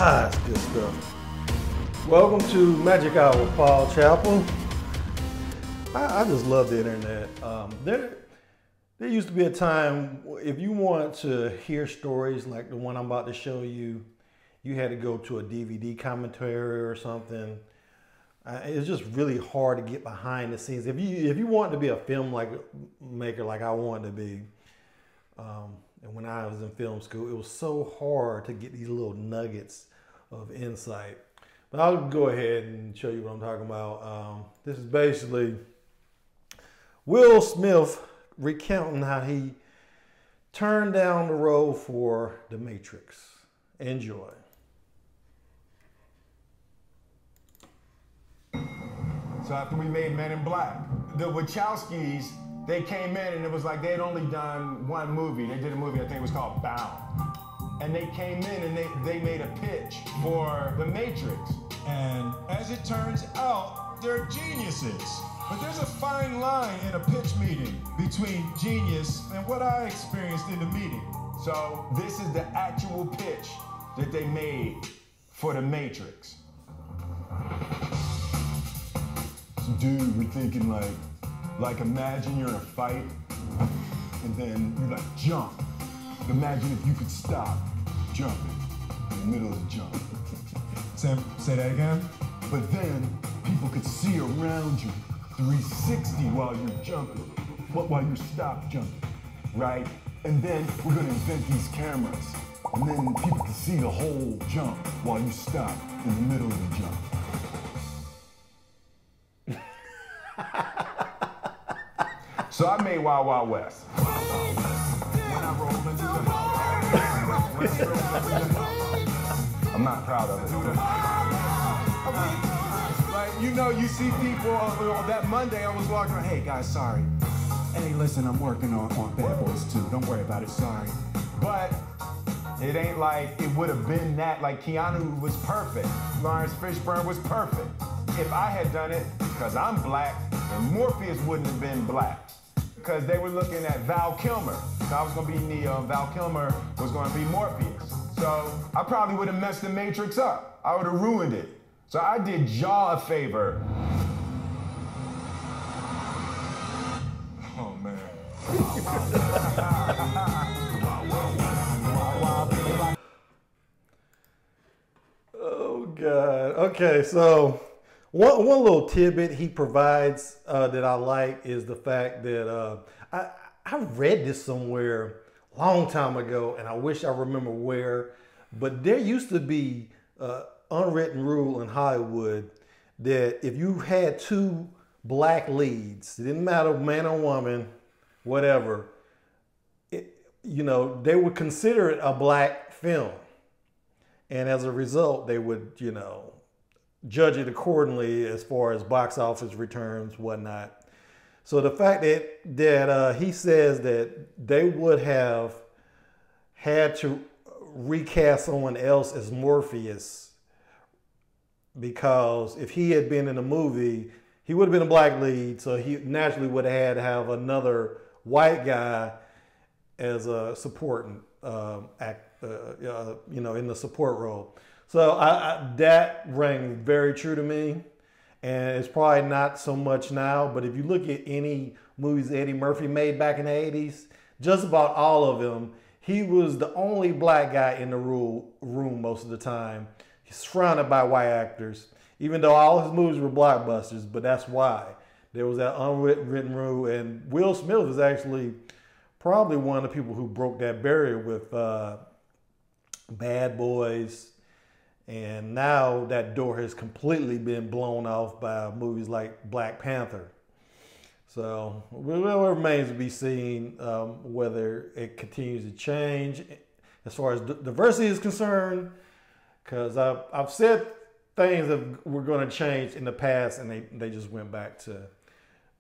That's good stuff. Welcome to Magic Hour with Paul Chappell. I just love the internet. There used to be a time if you want to hear stories like the one I'm about to show you, you had to go to a DVD commentary or something. It's just really hard to get behind the scenes. If you want to be a film maker like I wanted to be, and when I was in film school, it was so hard to get these little nuggets of insight. But I'll go ahead and show you what I'm talking about. This is basically Will Smith recounting how he turned down the role for The Matrix. Enjoy. So after we made Men in Black, the Wachowskis, they came in and it was like they had only done one movie. They did a movie, I think it was called Bound. And they came in and they made a pitch for The Matrix. And as it turns out, they're geniuses. But there's a fine line in a pitch meeting between genius and what I experienced in the meeting. So this is the actual pitch that they made for The Matrix. So dude, we're thinking like imagine you're in a fight and then you like jump. Imagine if you could stop jumping in the middle of the jump. Say that again? But then people could see around you 360 while you're jumping, while you stop jumping, right? And then we're gonna invent these cameras, and then people can see the whole jump while you stop in the middle of the jump. So I made Wild Wild West. I'm not proud of it. Like, you know, you see people on that Monday, I was walking around, hey guys, sorry. Hey, listen, I'm working on Bad Boys 2. Don't worry about it, sorry. But it ain't like it would have been that, like Keanu was perfect. Lawrence Fishburne was perfect. If I had done it, because I'm black, and Morpheus wouldn't have been black. Because they were looking at Val Kilmer. So I was gonna be Neo, Val Kilmer was gonna be Morpheus. So I probably would have messed the Matrix up. I would have ruined it. So I did Jaw a favor. Oh, man. Oh God. Okay, so one little tidbit he provides that I like is the fact that I read this somewhere a long time ago, and I wish I remember where, but there used to be unwritten rule in Hollywood that if you had two black leads, it didn't matter man or woman, whatever, they would consider it a black film. And as a result, they would, judge it accordingly as far as box office returns, whatnot. So the fact that he says that they would have had to recast someone else as Morpheus because if he had been in the movie, he would have been a black lead, so he naturally would have had to have another white guy as a supporting act, in the support role. So that rang very true to me, and it's probably not so much now, but if you look at any movies Eddie Murphy made back in the 80s, just about all of them, he was the only black guy in the room most of the time. He's surrounded by white actors, even though all his movies were blockbusters, but that's why. There was that unwritten rule, and Will Smith is actually probably one of the people who broke that barrier with Bad Boys. And now that door has completely been blown off by movies like Black Panther. So it remains to be seen whether it continues to change as far as diversity is concerned. Because I've said things that were going to change in the past, and they just went back to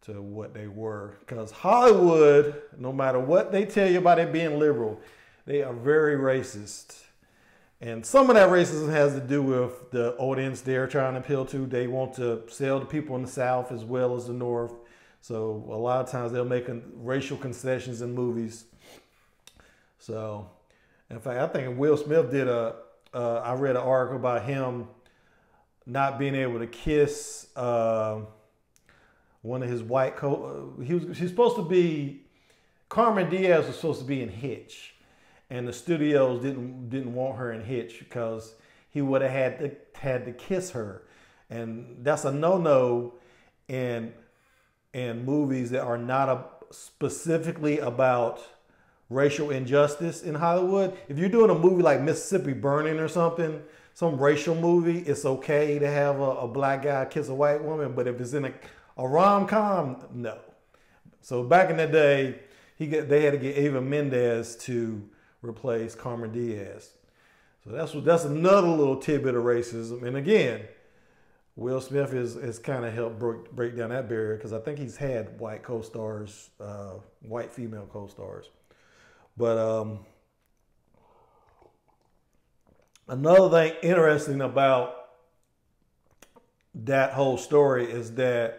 what they were. Because Hollywood, no matter what they tell you about it being liberal, they are very racist. And some of that racism has to do with the audience they're trying to appeal to. They want to sell to people in the South as well as the North. So a lot of times they'll make racial concessions in movies. So, in fact, I think Will Smith did a I read an article about him not being able to kiss one of his white he's supposed to be, Cameron Diaz was supposed to be in Hitch, and the studios didn't want her in Hitch because he would have had to kiss her, and that's a no-no in movies that are not specifically about racial injustice in Hollywood. If you're doing a movie like Mississippi Burning or something, some racial movie, it's okay to have a black guy kiss a white woman, but if it's in a rom-com, no. So back in the day, they had to get Eva Mendes to replace Cameron Diaz. So that's another little tidbit of racism. And again, Will Smith has kind of helped break down that barrier, because I think he's had white co-stars, white female co-stars. But another thing interesting about that whole story is that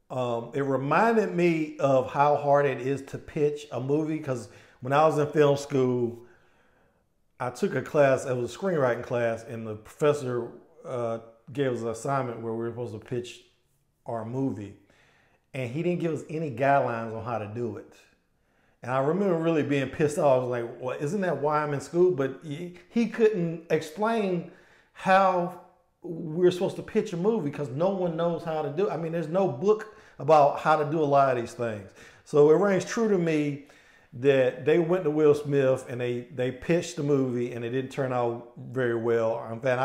it reminded me of how hard it is to pitch a movie, because when I was in film school, I took a class, it was a screenwriting class, and the professor gave us an assignment where we were supposed to pitch our movie. And he didn't give us any guidelines on how to do it. And I remember really being pissed off. I was like, well, isn't that why I'm in school? But he couldn't explain how we're supposed to pitch a movie, because no one knows how to do it. I mean, there's no book about how to do a lot of these things. So it rings true to me that they went to Will Smith and they pitched the movie, and it didn't turn out very well. In fact,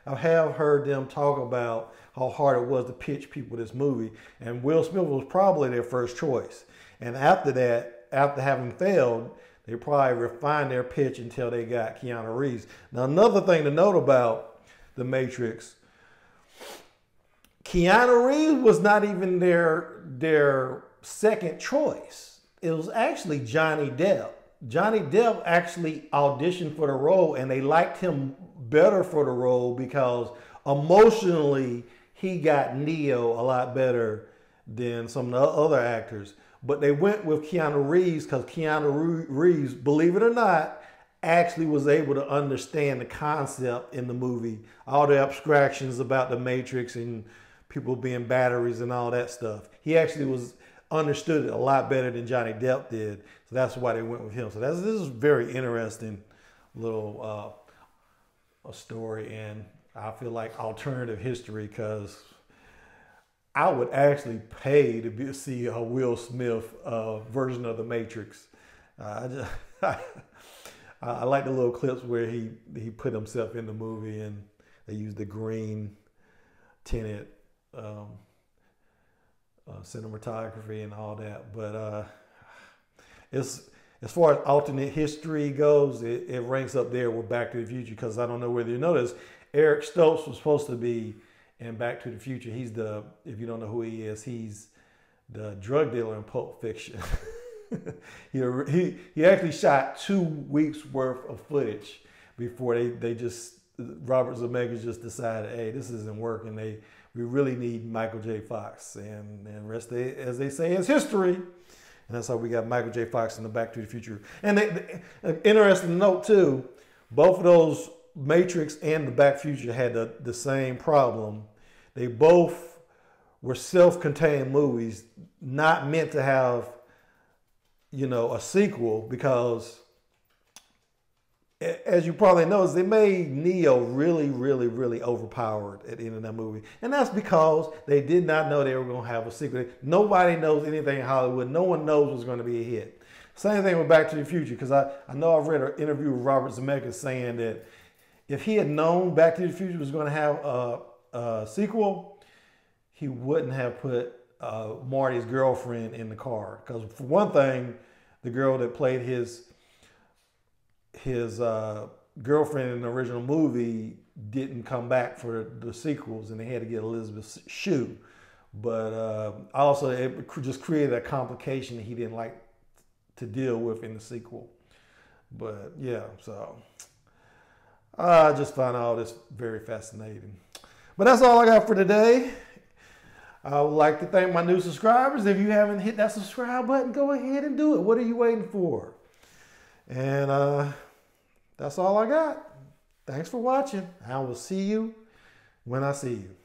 I have heard them talk about how hard it was to pitch people this movie, and Will Smith was probably their first choice. And after that, after having failed, they probably refined their pitch until they got Keanu Reeves. Now, another thing to note about The Matrix, Keanu Reeves was not even their second choice. It was actually Johnny Depp. Johnny Depp actually auditioned for the role, and they liked him better for the role because emotionally he got Neo a lot better than some of the other actors. But they went with Keanu Reeves because Keanu Reeves, believe it or not, actually was able to understand the concept in the movie, all the abstractions about the Matrix and people being batteries and all that stuff. He actually understood it a lot better than Johnny Depp did. So that's why they went with him. So this is a very interesting little a story, and I feel like alternative history, because I would actually pay to see a Will Smith version of The Matrix. I like the little clips where he put himself in the movie, and they used the green tinted cinematography and all that. But as far as alternate history goes, it ranks up there with Back to the Future, because I don't know whether you noticed, Eric Stoltz was supposed to be in Back to the Future. He's if you don't know who he is, he's the drug dealer in Pulp Fiction. He actually shot 2 weeks worth of footage before Robert Zemeckis just decided, hey, this isn't working. We really need Michael J. Fox, and the rest, as they say, is history. And that's how we got Michael J. Fox in the Back to the Future. And interesting to note too, both of those, Matrix and the Back to the Future, had the same problem. They both were self-contained movies, not meant to have, a sequel, because as you probably noticed, they made Neo really, really, really overpowered at the end of that movie. And that's because they did not know they were going to have a sequel. Nobody knows anything in Hollywood. No one knows what's going to be a hit. Same thing with Back to the Future, because I know I've read an interview with Robert Zemeckis saying that if he had known Back to the Future was going to have a sequel, he wouldn't have put Marty's girlfriend in the car. Because for one thing, the girl that played his girlfriend in the original movie didn't come back for the sequels, and they had to get Elizabeth Shue. But also, it just created a complication that he didn't like to deal with in the sequel. But yeah, so I just find all this very fascinating. But that's all I got for today. I would like to thank my new subscribers. If you haven't hit that subscribe button, go ahead and do it. What are you waiting for? And that's all I got. Thanks for watching. I will see you when I see you.